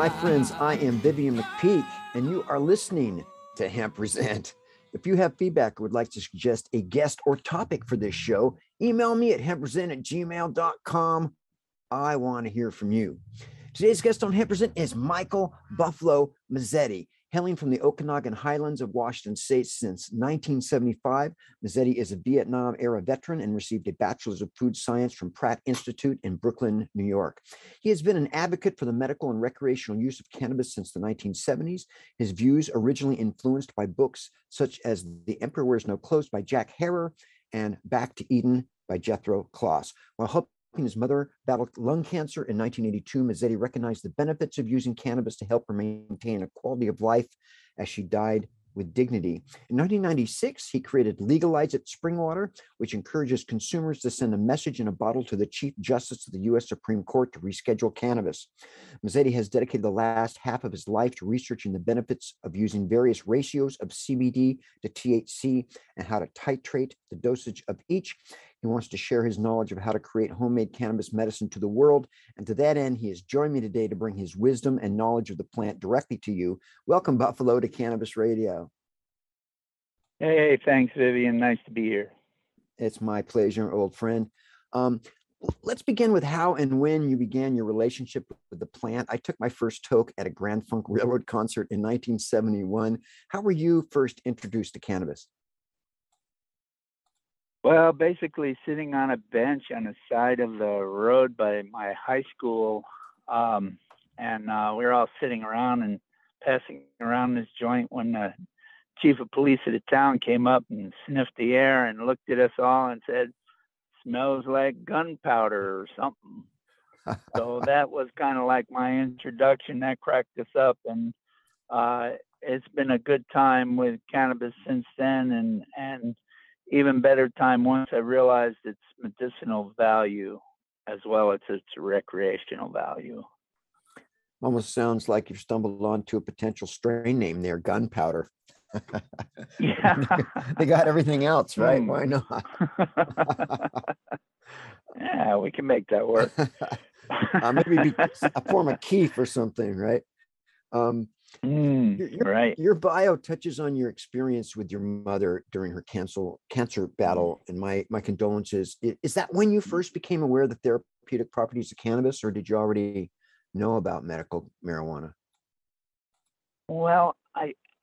my friends, I am Vivian McPeak, and you are listening to Hempresent. If you have feedback or would like to suggest a guest or topic for this show, email me at hempresent@gmail.com. I want to hear from you. Today's guest on Hempresent is Michael Buffalo Mazzetti. Hailing from the Okanogan Highlands of Washington State since 1975, Mazzetti is a Vietnam-era veteran and received a Bachelor's of Food Science from Pratt Institute in Brooklyn, New York. He has been an advocate for the medical and recreational use of cannabis since the 1970s. His views originally influenced by books such as The Emperor Wears No Clothes by Jack Herer and Back to Eden by Jethro Kloss. While helping his mother battled lung cancer in 1982, Mazzetti recognized the benefits of using cannabis to help her maintain a quality of life as she died with dignity. In 1996, he created Legalize It Springwater, which encourages consumers to send a message in a bottle to the Chief Justice of the U.S. Supreme Court to reschedule cannabis. Mazzetti has dedicated the last half of his life to researching the benefits of using various ratios of CBD to THC and how to titrate the dosage of each. He wants to share his knowledge of how to create homemade cannabis medicine to the world. And to that end, he has joined me today to bring his wisdom and knowledge of the plant directly to you. Welcome, Buffalo, to Cannabis Radio. Hey, thanks, Vivian. Nice to be here. It's my pleasure, old friend. Let's begin with how and when you began your relationship with the plant. I took my first toke at a Grand Funk Railroad concert in 1971. How were you first introduced to cannabis? Well, basically sitting on a bench on the side of the road by my high school, and we were all sitting around and passing around this joint when the chief of police of the town came up and sniffed the air and looked at us all and said, "Smells like gunpowder or something." So that was kind of like my introduction. That cracked us up, and it's been a good time with cannabis since then, and even better time once I realized its medicinal value as well as its recreational value. Almost sounds like you've stumbled onto a potential strain name there, gunpowder. Yeah. They got everything else, right? Why not? Yeah, we can make that work. Maybe be a form of keef or something, right? Right. Your bio touches on your experience with your mother during her cancer battle, and my condolences. Is that when you first became aware of the therapeutic properties of cannabis, or did you already know about medical marijuana? Well,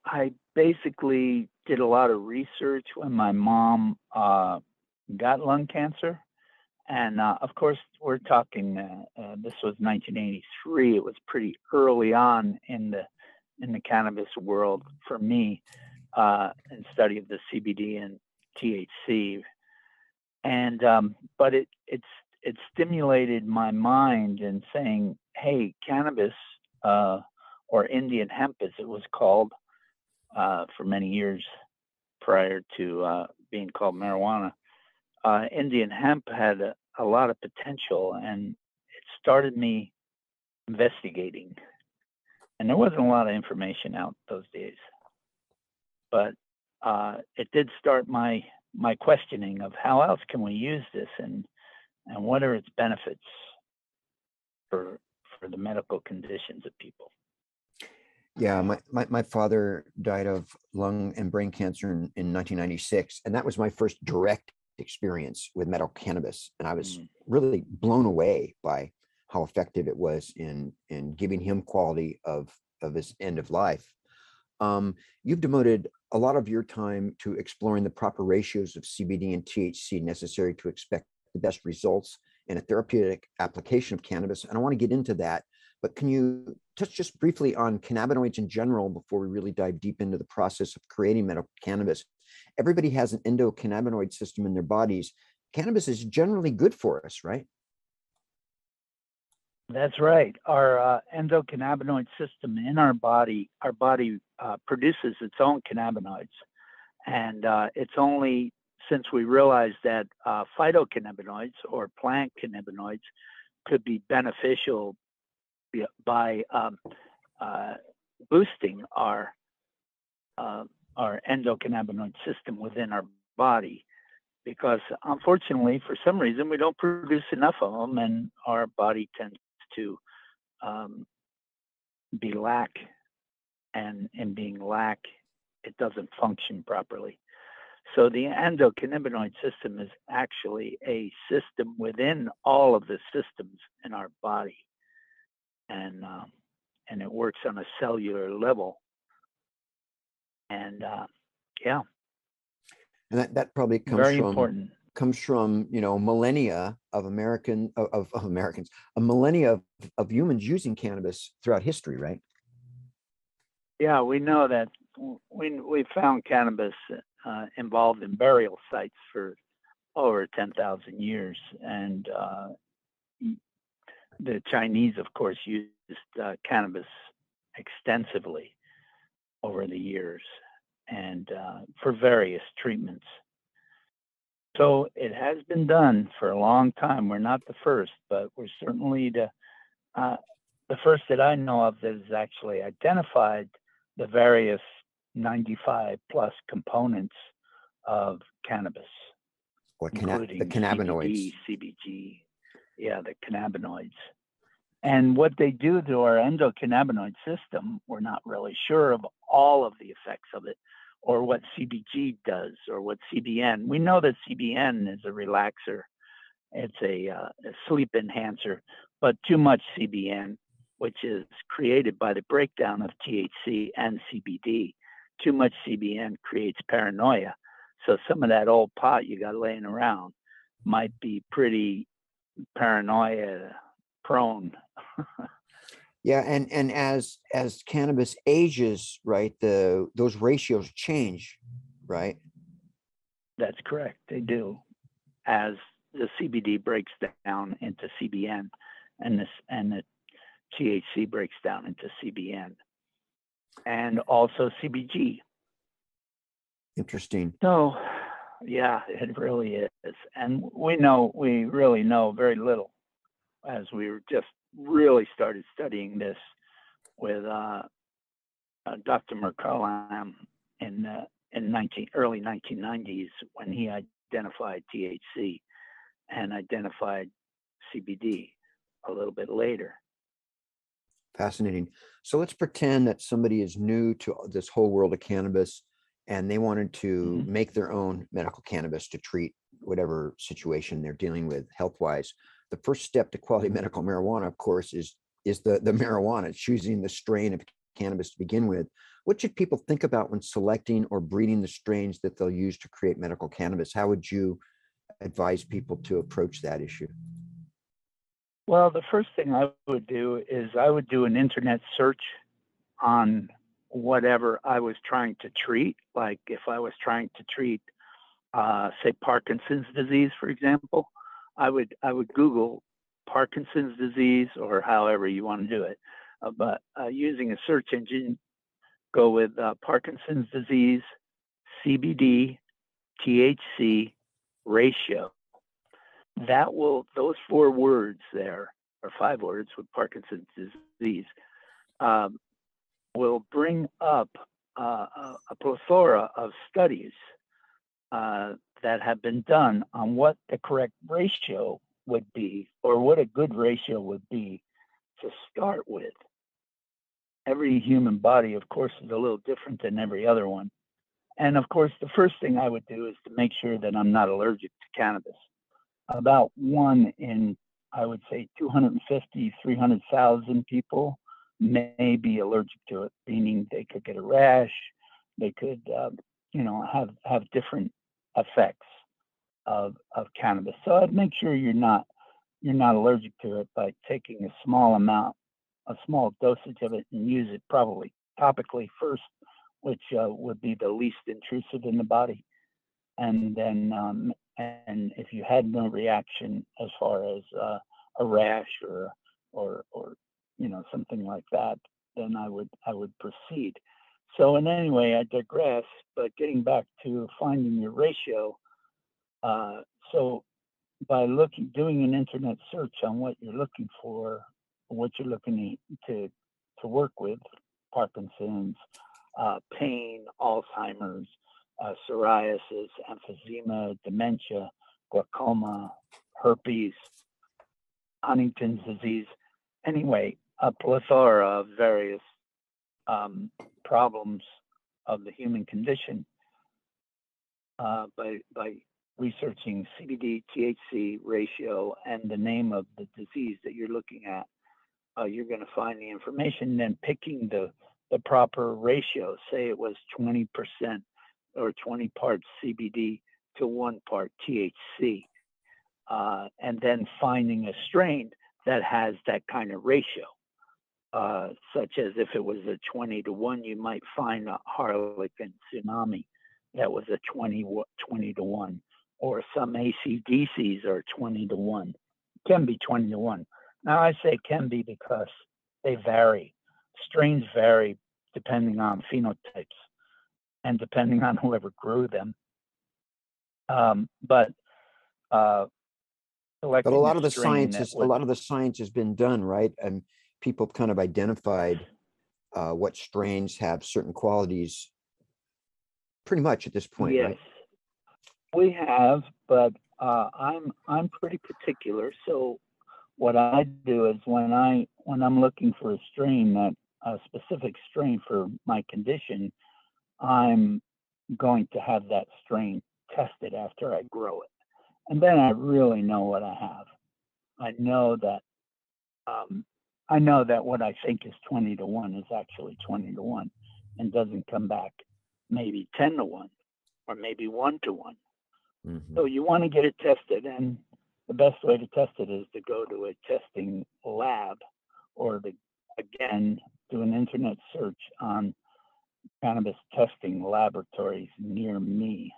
I basically did a lot of research when my mom got lung cancer. And of course, we're talking, this was 1983. It was pretty early on in the cannabis world for me, in study of the CBD and THC. And but it stimulated my mind in saying, hey, cannabis, or Indian hemp as it was called, for many years prior to being called marijuana. Indian hemp had a lot of potential, and it started me investigating. And there wasn't a lot of information out those days, but it did start my questioning of how else can we use this, and what are its benefits for the medical conditions of people. Yeah, my father died of lung and brain cancer in 1996, and that was my first direct experience with medical cannabis, and I was really blown away by how effective it was in giving him quality of his end of life. You've devoted a lot of your time to exploring the proper ratios of CBD and THC necessary to expect the best results in a therapeutic application of cannabis, and I want to get into that. But can you touch just briefly on cannabinoids in general before we really dive deep into the process of creating medical cannabis? Everybody has an endocannabinoid system in their bodies. Cannabis is generally good for us, right? That's right. Our endocannabinoid system in our body produces its own cannabinoids. And it's only since we realized that phytocannabinoids or plant cannabinoids could be beneficial by boosting our endocannabinoid system within our body, because unfortunately, for some reason, we don't produce enough of them, and our body tends to be lack, and in being lack, it doesn't function properly. So the endocannabinoid system is actually a system within all of the systems in our body, and it works on a cellular level. And yeah, and that probably very important. Comes from millennia of Americans, a millennia of humans using cannabis throughout history, right? Yeah, we know that we found cannabis involved in burial sites for over 10,000 years, and the Chinese, of course, used cannabis extensively over the years, and for various treatments. So it has been done for a long time. We're not the first, but we're certainly the first that I know of that has actually identified the various 95 plus components of cannabis, including the cannabinoids, CBD, CBG, the cannabinoids. And what they do to our endocannabinoid system, we're not really sure of all of the effects of it, or what CBG does, or what CBN. We know that CBN is a relaxer. It's a sleep enhancer, but too much CBN, which is created by the breakdown of THC and CBD. Too much CBN creates paranoia. So some of that old pot you got laying around might be pretty paranoia prone. Yeah, and as cannabis ages, right, those ratios change, right? That's correct. They do. As the CBD breaks down into CBN, and the THC breaks down into CBN, and also CBG. Interesting. So, yeah, it really is. And we really know very little, as we were just really started studying this with Dr. McCollum in early 1990s, when he identified THC and identified CBD a little bit later. Fascinating. So let's pretend that somebody is new to this whole world of cannabis and they wanted to make their own medical cannabis to treat whatever situation they're dealing with health-wise. The first step to quality medical marijuana, of course, is the marijuana, choosing the strain of cannabis to begin with. What should people think about when selecting or breeding the strains that they'll use to create medical cannabis? How would you advise people to approach that issue? Well, the first thing I would do is I would do an internet search on whatever I was trying to treat. Like if I was trying to treat, say, Parkinson's disease, for example, I would Google Parkinson's disease, or however you want to do it. But using a search engine, go with Parkinson's disease, CBD, THC ratio. Those 4 words there, or 5 words with Parkinson's disease, will bring up a plethora of studies that have been done on what the correct ratio would be, or what a good ratio would be to start with. Every human body, of course, is a little different than every other one. And of course, the first thing I would do is to make sure that I'm not allergic to cannabis. About 1 in, I would say, 250, 300,000 people may be allergic to it, meaning they could get a rash, they could, have different effects of cannabis. So I'd make sure you're not allergic to it by taking a small dosage of it, and use it probably topically first, which would be the least intrusive in the body. And then, and if you had no reaction as far as a rash or something like that, then I would proceed. So in any way, I digress. But getting back to finding your ratio, so by doing an internet search on what you're looking for, what you're looking to work with, Parkinson's, pain, Alzheimer's, psoriasis, emphysema, dementia, glaucoma, herpes, Huntington's disease. Anyway, a plethora of various problems of the human condition by researching CBD THC ratio and the name of the disease that you're looking at. You're going to find the information, then picking the proper ratio. Say it was 20% or 20 parts CBD to 1 part THC, and then finding a strain that has that kind of ratio. Such as if it was a 20 to 1, you might find a Harlequin Tsunami that was a 20 to 1, or some ACDCs are 20 to 1. Can be 20 to 1. Now I say can be because they vary. Strains vary depending on phenotypes and depending on whoever grew them. But a lot of the science has been done, right? And people kind of identified what strains have certain qualities pretty much at this point, yes, right? We have, but I'm pretty particular. So what I do is when I'm looking for a specific strain for my condition, I'm going to have that strain tested after I grow it. And then I really know what I have. I know that what I think is 20 to 1 is actually 20 to 1 and doesn't come back maybe 10 to 1 or maybe 1 to 1. Mm-hmm. So you want to get it tested, and the best way to test it is to go to a testing lab or to, again, do an internet search on cannabis testing laboratories near me.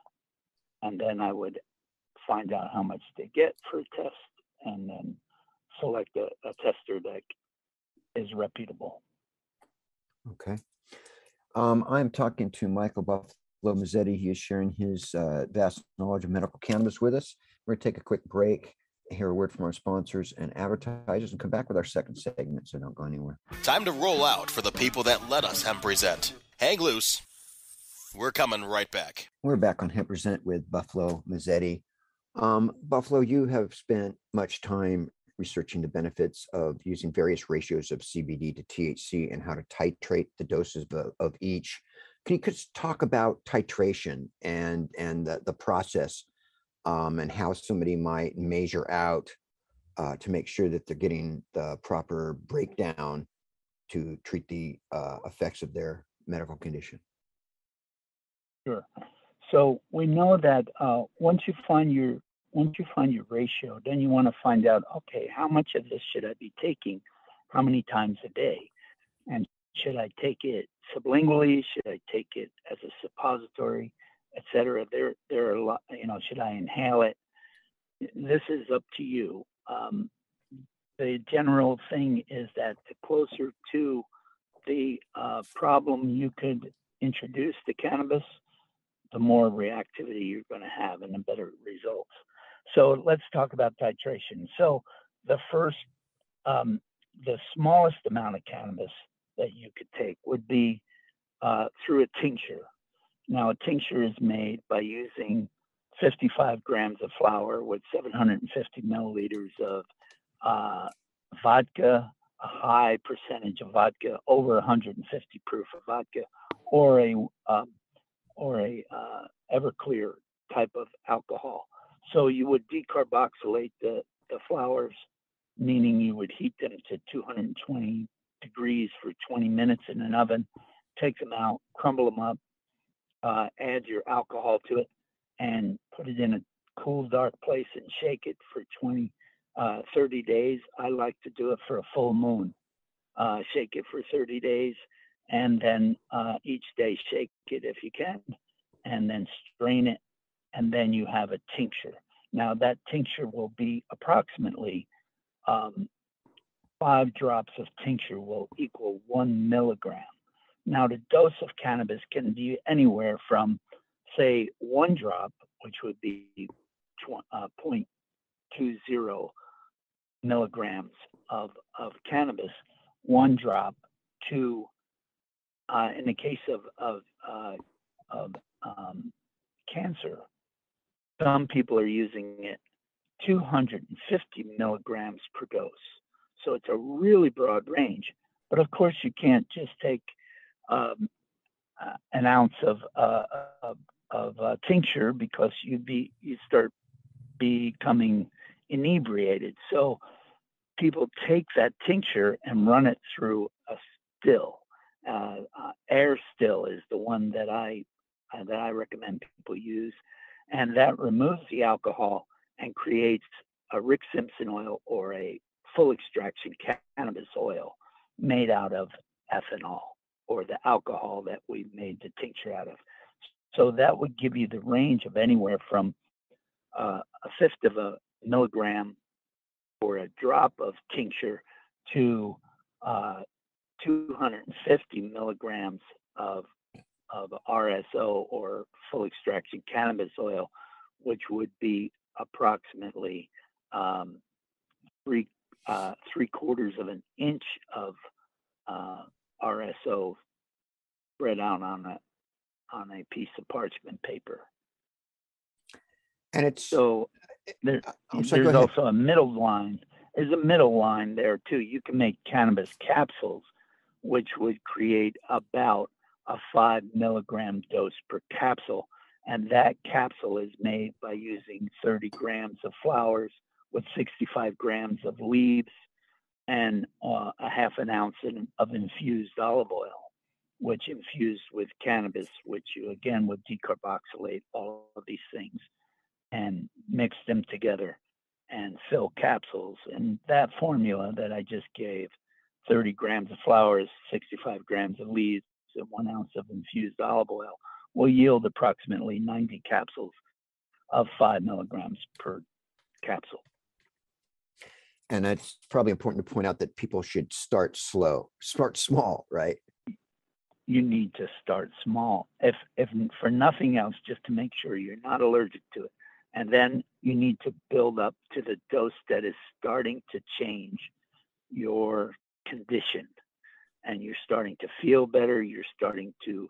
And then I would find out how much they get for a test and then select a tester that is reputable. Okay. I'm talking to Michael Buffalo Mazzetti. He is sharing his vast knowledge of medical cannabis with us. We're going to take a quick break, hear a word from our sponsors and advertisers, and come back with our second segment, so don't go anywhere. Time to roll out for the people that let us Hempresent. Hang loose. We're coming right back. We're back on Hempresent with Buffalo Mazzetti. Buffalo, you have spent much time researching the benefits of using various ratios of CBD to THC and how to titrate the doses of each. Can you just talk about titration and the process and how somebody might measure out to make sure that they're getting the proper breakdown to treat the effects of their medical condition? Sure. So we know that once you find your ratio, then you want to find out, okay, how much of this should I be taking? How many times a day? And should I take it sublingually? Should I take it as a suppository, etc.? There are a lot, should I inhale it? This is up to you. The general thing is that the closer to the problem you could introduce to cannabis, the more reactivity you're going to have and the better results. So let's talk about titration. So the first, the smallest amount of cannabis that you could take would be through a tincture. Now, a tincture is made by using 55 grams of flour with 750 milliliters of vodka, a high percentage of vodka, over 150 proof of vodka, or a Everclear type of alcohol. So you would decarboxylate the flours, meaning you would heat them to 220 degrees for 20 minutes in an oven, take them out, crumble them up, add your alcohol to it, and put it in a cool, dark place and shake it for 30 days. I like to do it for a full moon. Shake it for 30 days, and then each day shake it if you can, and then strain it, and then you have a tincture. Now that tincture will be approximately 5 drops of tincture will equal 1 milligram. Now the dose of cannabis can be anywhere from, say, 1 drop, which would be 0.20 milligrams of cannabis, 1 drop, to in the case of cancer, some people are using it 250 milligrams per dose. So it's a really broad range. But of course, you can't just take an ounce of tincture, because you start becoming inebriated. So people take that tincture and run it through a still. Air still is the one that I recommend people use, and that removes the alcohol and creates a Rick Simpson oil, or a full extraction cannabis oil made out of ethanol, or the alcohol that we made the tincture out of. So that would give you the range of anywhere from a fifth of a milligram or a drop of tincture to 250 milligrams of RSO, or full extraction cannabis oil, which would be approximately 3/4 of an inch of RSO spread out on a piece of parchment paper. And it's so there's also a middle line. There's a middle line there too. You can make cannabis capsules, which would create about a 5 milligram dose per capsule. And that capsule is made by using 30 grams of flowers with 65 grams of leaves and a half an ounce of infused olive oil, which infused with cannabis, which you again would decarboxylate all of these things and mix them together and fill capsules. And that formula that I just gave, 30 grams of flowers, 65 grams of leaves, and 1 ounce of infused olive oil, will yield approximately 90 capsules of 5 milligrams per capsule. And it's probably important to point out that people should start small, right? You need to start small, if for nothing else, just to make sure you're not allergic to it. And then you need to build up to the dose that is starting to change your condition. And you're starting to feel better. You're starting to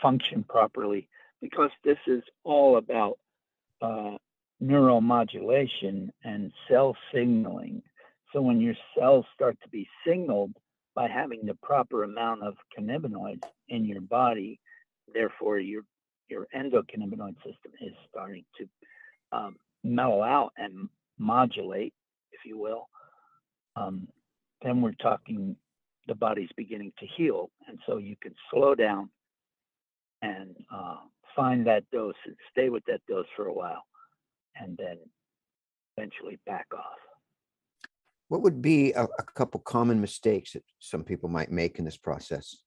function properly, because this is all about neuromodulation and cell signaling. So when your cells start to be signaled by having the proper amount of cannabinoids in your body, therefore your endocannabinoid system is starting to mellow out and modulate, if you will, then we're talking the body's beginning to heal. And so you can slow down and find that dose and stay with that dose for a while, and then eventually back off. What would be a couple common mistakes that some people might make in this process?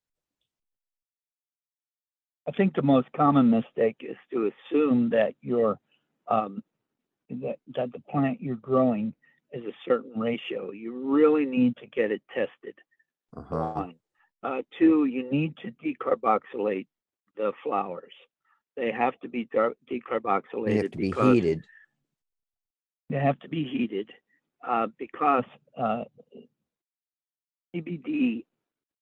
I think the most common mistake is to assume that that the plant you're growing is a certain ratio. You really need to get it tested. One. Two, you need to decarboxylate the flowers. They have to be decarboxylated. They have to be heated. They have to be heated because CBD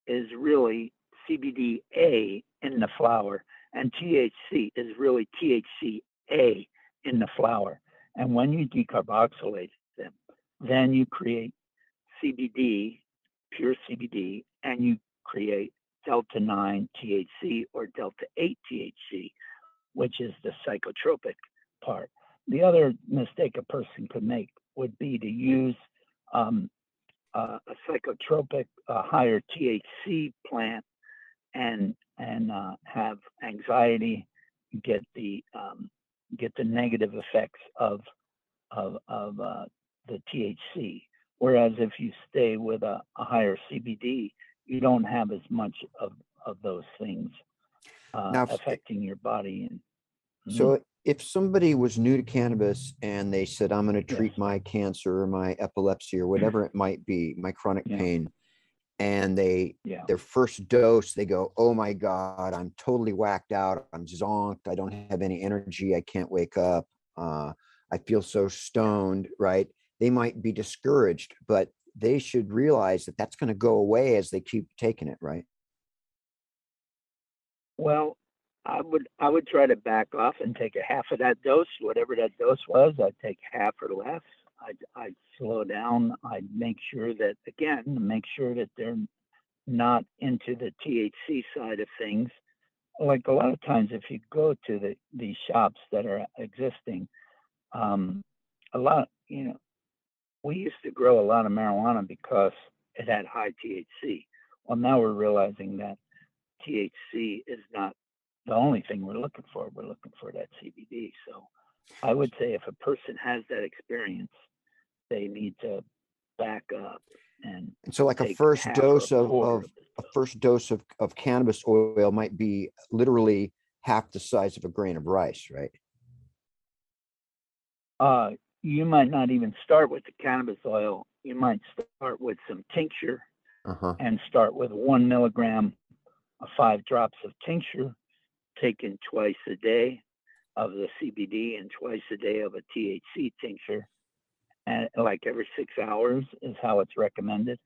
is really CBDA in the flower, and THC is really THCA in the flower. And when you decarboxylate them, then you create CBD, pure CBD, and you create delta 9 THC or delta 8 THC, which is the psychotropic part. The other mistake a person could make would be to use a psychotropic, higher THC plant and have anxiety, get the negative effects of the THC. Whereas if you stay with a higher CBD, you don't have as much of those things affecting your body. So if somebody was new to cannabis and they said, I'm going to treat my cancer or my epilepsy or whatever it might be, my chronic pain, and their first dose, they go, oh my God, I'm totally whacked out. I'm zonked. I don't have any energy. I can't wake up. I feel so stoned, right? They might be discouraged, but they should realize that that's going to go away as they keep taking it, right? Well, I would try to back off and take a half of that dose, whatever that dose was. I'd take half or less. I'd slow down. I'd make sure that they're not into the THC side of things. Like a lot of times, if you go to these shops that are existing, a lot, we used to grow a lot of marijuana because it had high THC. Well, now we're realizing that THC is not the only thing we're looking for. We're looking for that CBD. So I would say if a person has that experience, they need to back up and so like a first dose of cannabis oil might be literally half the size of a grain of rice, right? You might not even start with the cannabis oil. You might start with some tincture and start with 1 milligram of 5 drops of tincture taken twice a day of the CBD and twice a day of a THC tincture. And like every 6 hours is how it's recommended.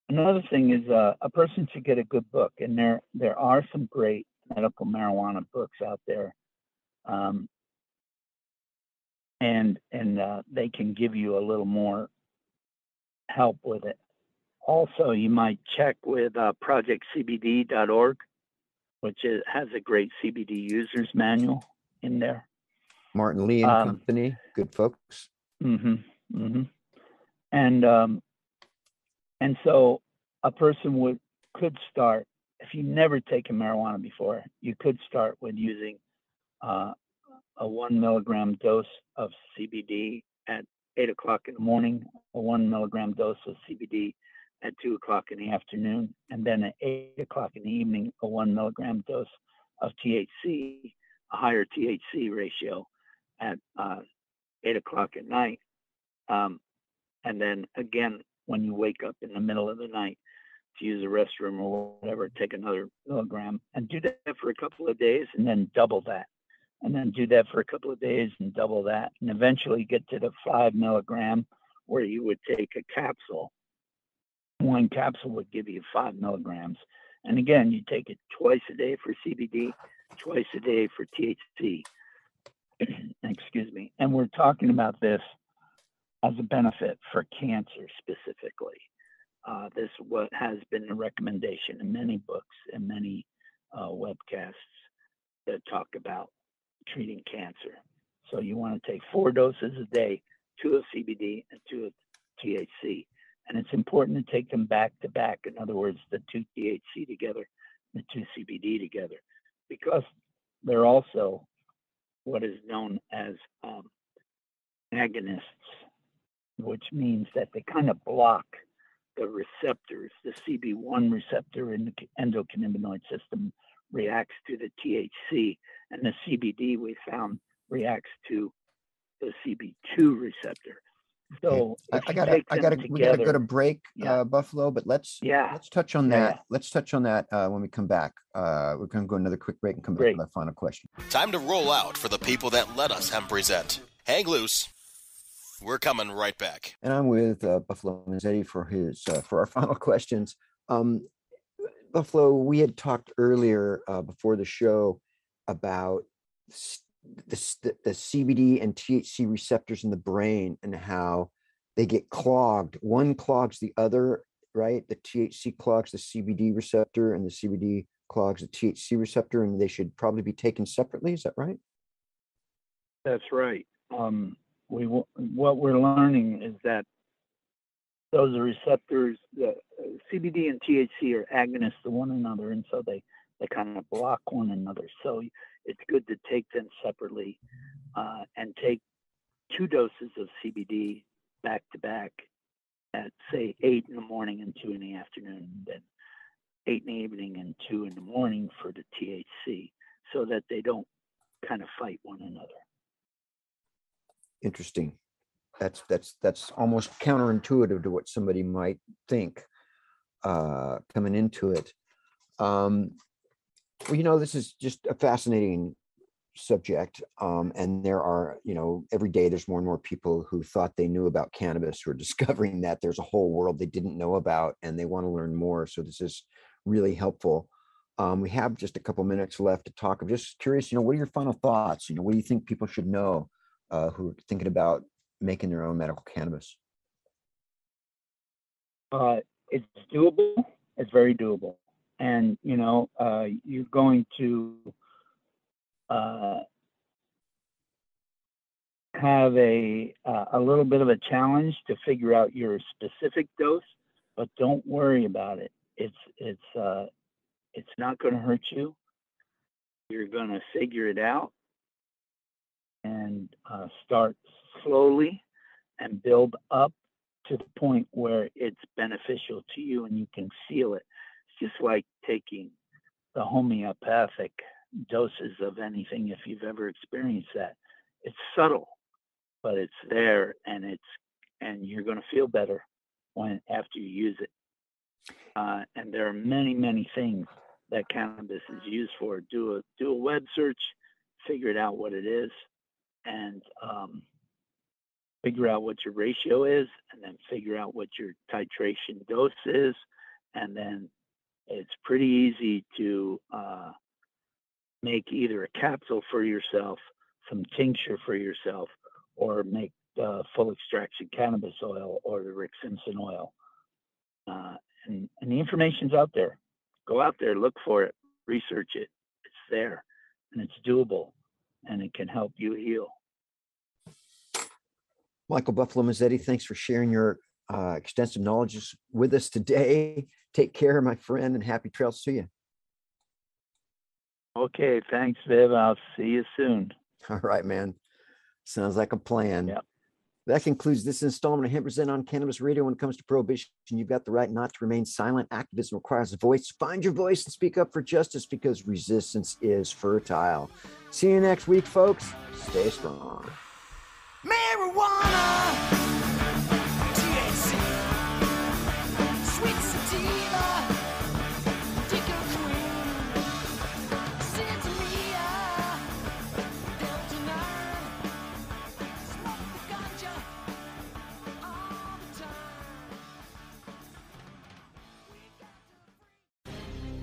Another thing is a person should get a good book. And there are some great medical marijuana books out there. And they can give you a little more help with it. Also, you might check with projectcbd.org, which has a great CBD user's manual in there. Martin Lee and Company, good folks. And so a person could start, if you've never taken marijuana before, you could start with using a 1 milligram dose of CBD at 8 o'clock in the morning, a 1 milligram dose of CBD at 2 o'clock in the afternoon, and then at 8 o'clock in the evening, a 1 milligram dose of THC, a higher THC ratio at 8 o'clock at night. And then again, when you wake up in the middle of the night to use the restroom or whatever, take another milligram and do that for a couple of days and then double that. And then do that for a couple of days and double that. And eventually get to the 5 milligram where you would take a capsule. One capsule would give you 5 milligrams. And again, you take it twice a day for CBD, twice a day for THC. Excuse me. And we're talking about this as a benefit for cancer specifically. This is what has been the recommendation in many books and many webcasts that talk about treating cancer. So you want to take 4 doses a day, 2 of CBD and 2 of THC. And it's important to take them back to back. In other words, the 2 THC together, the 2 CBD together, because they're also what is known as agonists, which means that they kind of block the receptors. The CB1 receptor in the endocannabinoid system reacts to the THC, and the CBD we found reacts to the CB2 receptor. So we gotta go to break, Buffalo, but let's touch on that. Yeah. Let's touch on that when we come back. We're gonna go another quick break and come back with our final question. Time to roll out for the people that let us Hempresent. Hang loose. We're coming right back. And I'm with Buffalo Mazzetti for our final questions. Buffalo, we had talked earlier before the show about the CBD and THC receptors in the brain and how they get clogged. One clogs the other, right? The THC clogs the CBD receptor and the CBD clogs the THC receptor, and they should probably be taken separately. Is that right? That's right. What we're learning is that those receptors, the CBD and THC are agonists to one another, and so they kind of block one another. So it's good to take them separately and take 2 doses of CBD back to back at, say, 8 in the morning and 2 in the afternoon, then 8 in the evening and 2 in the morning for the THC, so that they don't kind of fight one another. Interesting. That's almost counterintuitive to what somebody might think coming into it. Well, this is just a fascinating subject. And there are, every day there's more and more people who thought they knew about cannabis who are discovering that there's a whole world they didn't know about and they want to learn more. So this is really helpful. We have just a couple minutes left to talk. I'm just curious, what are your final thoughts? What do you think people should know who are thinking about making their own medical cannabis? It's doable. It's very doable. And, you're going to have a little bit of a challenge to figure out your specific dose, but don't worry about it. It's not going to hurt you. You're going to figure it out and start slowly and build up to the point where it's beneficial to you and you can feel it. It's just like taking the homeopathic doses of anything, if you've ever experienced that. It's subtle, but it's there, and you're going to feel better after you use it. And there are many, many things that cannabis is used for. Do a web search, figure it out what it is, and figure out what your ratio is, and then figure out what your titration dose is, and then it's pretty easy to make either a capsule for yourself, some tincture for yourself, or make full extraction cannabis oil or the Rick Simpson oil. And the information's out there. Go out there, look for it, research it. It's there, and it's doable, and it can help you heal. Michael Buffalo Mazzetti, thanks for sharing your extensive knowledge with us today. Take care, my friend, and happy trails to you. Okay, thanks, Viv. I'll see you soon. All right, man. Sounds like a plan. Yep. That concludes this installment of Hempresent on Cannabis Radio. When it comes to prohibition, you've got the right not to remain silent. Activism requires a voice. Find your voice and speak up for justice, because resistance is fertile. See you next week, folks. Stay strong. Marijuana, THC, sweet sativa, Dicker Queen, Sinsemilla, Delta 9, smoke the ganja all the time.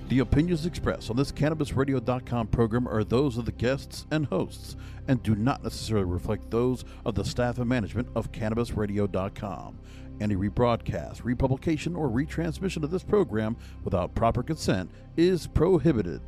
The opinions expressed on this CannabisRadio.com program are those of the guests and hosts and do not necessarily reflect those of the staff and management of CannabisRadio.com. Any rebroadcast, republication, or retransmission of this program without proper consent is prohibited.